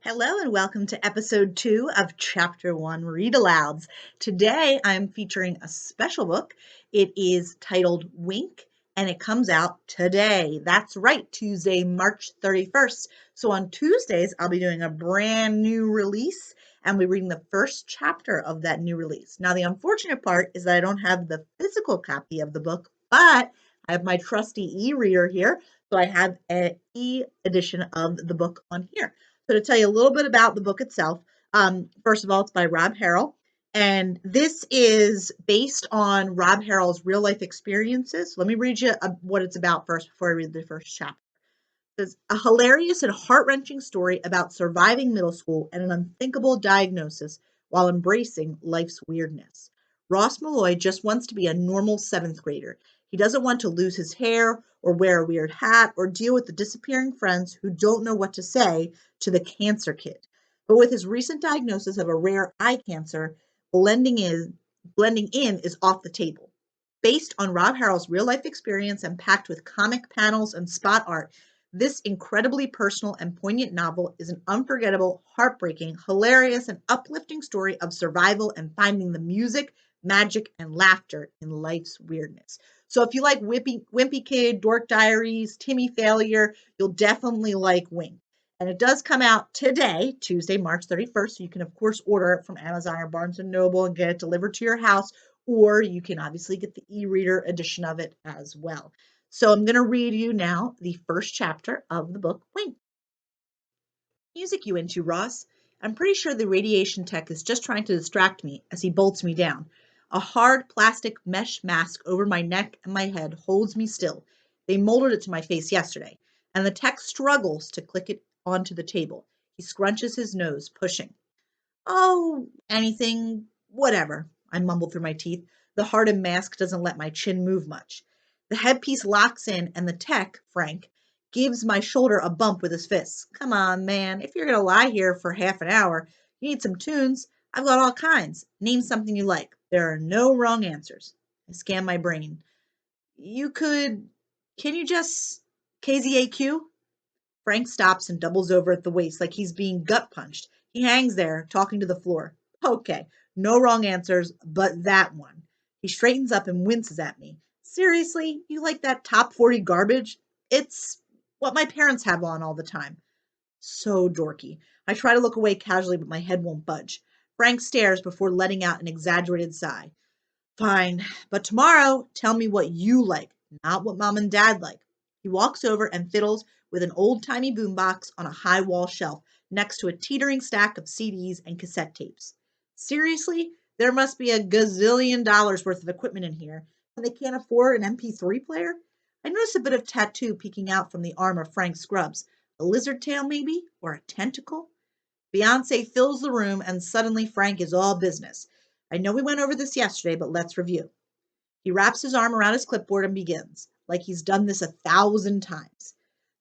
Hello and welcome to episode 2 of Chapter 1 Read-Alouds. Today I'm featuring a special book. It is titled Wink and it comes out today. That's right, Tuesday, March 31st. So on Tuesdays, I'll be doing a brand new release and we're reading the first chapter of that new release. Now, the unfortunate part is that I don't have the physical copy of the book, but I have my trusty e-reader here. So I have an e-edition of the book on here. So to tell you a little bit about the book itself, first of all, it's by Rob Harrell, and this is based on Rob Harrell's real life experiences. Let me read you what it's about first before I read the first chapter. It says, a hilarious and heart-wrenching story about surviving middle school and an unthinkable diagnosis while embracing life's weirdness. Ross Malloy just wants to be a normal seventh grader. He doesn't want to lose his hair or wear a weird hat or deal with the disappearing friends who don't know what to say to the cancer kid. But with his recent diagnosis of a rare eye cancer, blending in is off the table. Based on Rob Harrell's real life experience and packed with comic panels and spot art, this incredibly personal and poignant novel is an unforgettable, heartbreaking, hilarious, and uplifting story of survival and finding the music, magic, and laughter in life's weirdness. So if you like Wimpy Kid, Dork Diaries, Timmy Failure, you'll definitely like Wink. And it does come out today, Tuesday, March 31st. So you can, of course, order it from Amazon or Barnes & Noble and get it delivered to your house, or you can obviously get the e-reader edition of it as well. So I'm going to read you now the first chapter of the book, Wink. Music you into, Ross? I'm pretty sure the radiation tech is just trying to distract me as he bolts me down. A hard plastic mesh mask over my neck and my head holds me still. They molded it to my face yesterday, and the tech struggles to click it onto the table. He scrunches his nose, pushing. Oh, anything, whatever, I mumble through my teeth. The hardened mask doesn't let my chin move much. The headpiece locks in, and the tech, Frank, gives my shoulder a bump with his fists. Come on, man. If you're going to lie here for half an hour, you need some tunes. I've got all kinds. Name something you like. There are no wrong answers. I scan my brain. You could. Can you just. KZAQ? Frank stops and doubles over at the waist like he's being gut punched. He hangs there, talking to the floor. Okay, no wrong answers, but that one. He straightens up and winces at me. Seriously, you like that top 40 garbage? It's what my parents have on all the time. So dorky. I try to look away casually, but my head won't budge. Frank stares before letting out an exaggerated sigh. Fine, but tomorrow, tell me what you like, not what mom and dad like. He walks over and fiddles with an old-timey boombox on a high wall shelf next to a teetering stack of CDs and cassette tapes. Seriously? There must be a gazillion dollars worth of equipment in here, and they can't afford an MP3 player? I notice a bit of tattoo peeking out from the arm of Frank Scrubs. A lizard tail, maybe? Or a tentacle? Beyonce fills the room, and suddenly Frank is all business. I know we went over this yesterday, but let's review. He wraps his arm around his clipboard and begins, like he's done this 1,000 times.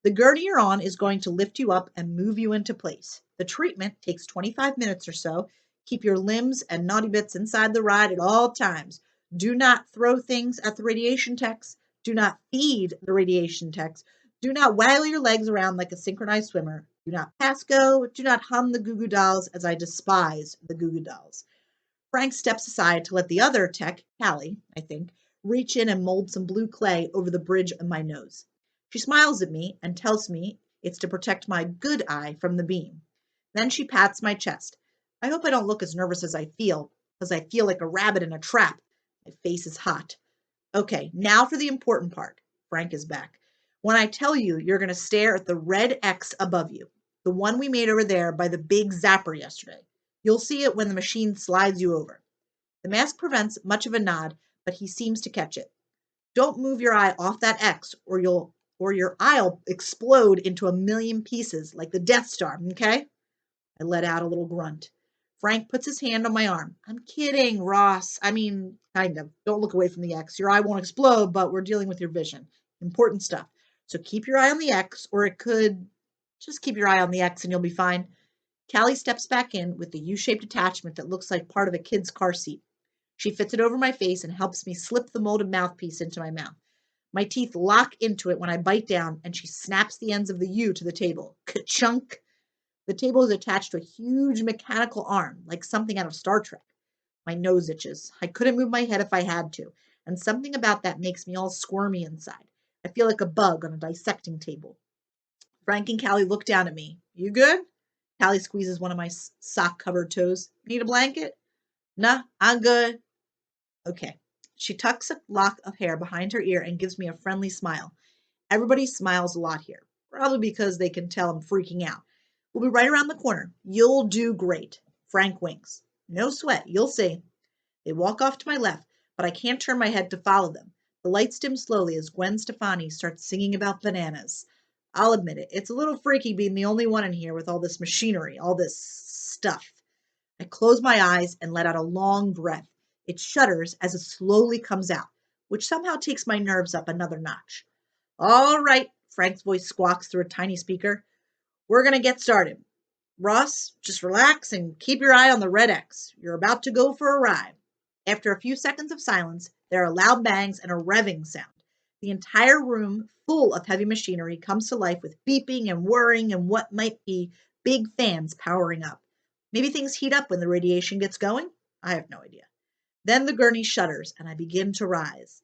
The gurney you're on is going to lift you up and move you into place. The treatment takes 25 minutes or so. Keep your limbs and naughty bits inside the ride at all times. Do not throw things at the radiation techs. Do not feed the radiation techs. Do not waggle your legs around like a synchronized swimmer. Do not pass go. Do not hum the Goo Goo Dolls, as I despise the Goo Goo Dolls. Frank steps aside to let the other tech, Callie, I think, reach in and mold some blue clay over the bridge of my nose. She smiles at me and tells me it's to protect my good eye from the beam. Then she pats my chest. I hope I don't look as nervous as I feel, because I feel like a rabbit in a trap. My face is hot. Okay, now for the important part. Frank is back. When I tell you, you're going to stare at the red X above you, the one we made over there by the big zapper yesterday. You'll see it when the machine slides you over. The mask prevents much of a nod, but he seems to catch it. Don't move your eye off that X, or your eye'll explode into a million pieces like the Death Star, okay? I let out a little grunt. Frank puts his hand on my arm. I'm kidding, Ross. I mean, kind of. Don't look away from the X. Your eye won't explode, but we're dealing with your vision. Important stuff. So keep your eye on the X, or it could. Just keep your eye on the X and you'll be fine. Callie steps back in with the U-shaped attachment that looks like part of a kid's car seat. She fits it over my face and helps me slip the molded mouthpiece into my mouth. My teeth lock into it when I bite down, and she snaps the ends of the U to the table. Ka-chunk! The table is attached to a huge mechanical arm, like something out of Star Trek. My nose itches. I couldn't move my head if I had to, and something about that makes me all squirmy inside. I feel like a bug on a dissecting table. Frank and Callie look down at me. You good? Callie squeezes one of my sock covered toes. Need a blanket? Nah, I'm good. Okay. She tucks a lock of hair behind her ear and gives me a friendly smile. Everybody smiles a lot here, probably because they can tell I'm freaking out. We'll be right around the corner. You'll do great. Frank winks. No sweat, you'll see. They walk off to my left, but I can't turn my head to follow them. The lights dim slowly as Gwen Stefani starts singing about bananas. I'll admit it, it's a little freaky being the only one in here with all this machinery, all this stuff. I close my eyes and let out a long breath. It shudders as it slowly comes out, which somehow takes my nerves up another notch. All right, Frank's voice squawks through a tiny speaker. We're going to get started. Ross, just relax and keep your eye on the red X. You're about to go for a ride. After a few seconds of silence, there are loud bangs and a revving sound. The entire room, full of heavy machinery, comes to life with beeping and whirring and what might be big fans powering up. Maybe things heat up when the radiation gets going? I have no idea. Then the gurney shudders and I begin to rise.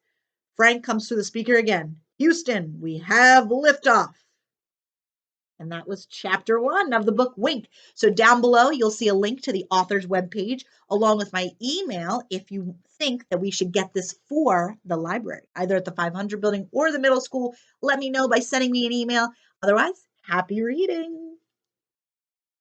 Frank comes through the speaker again. Houston, we have liftoff. And that was chapter 1 of the book Wink. So down below, you'll see a link to the author's webpage along with my email if you think that we should get this for the library, either at the 500 building or the middle school. Let me know by sending me an email. Otherwise, happy reading.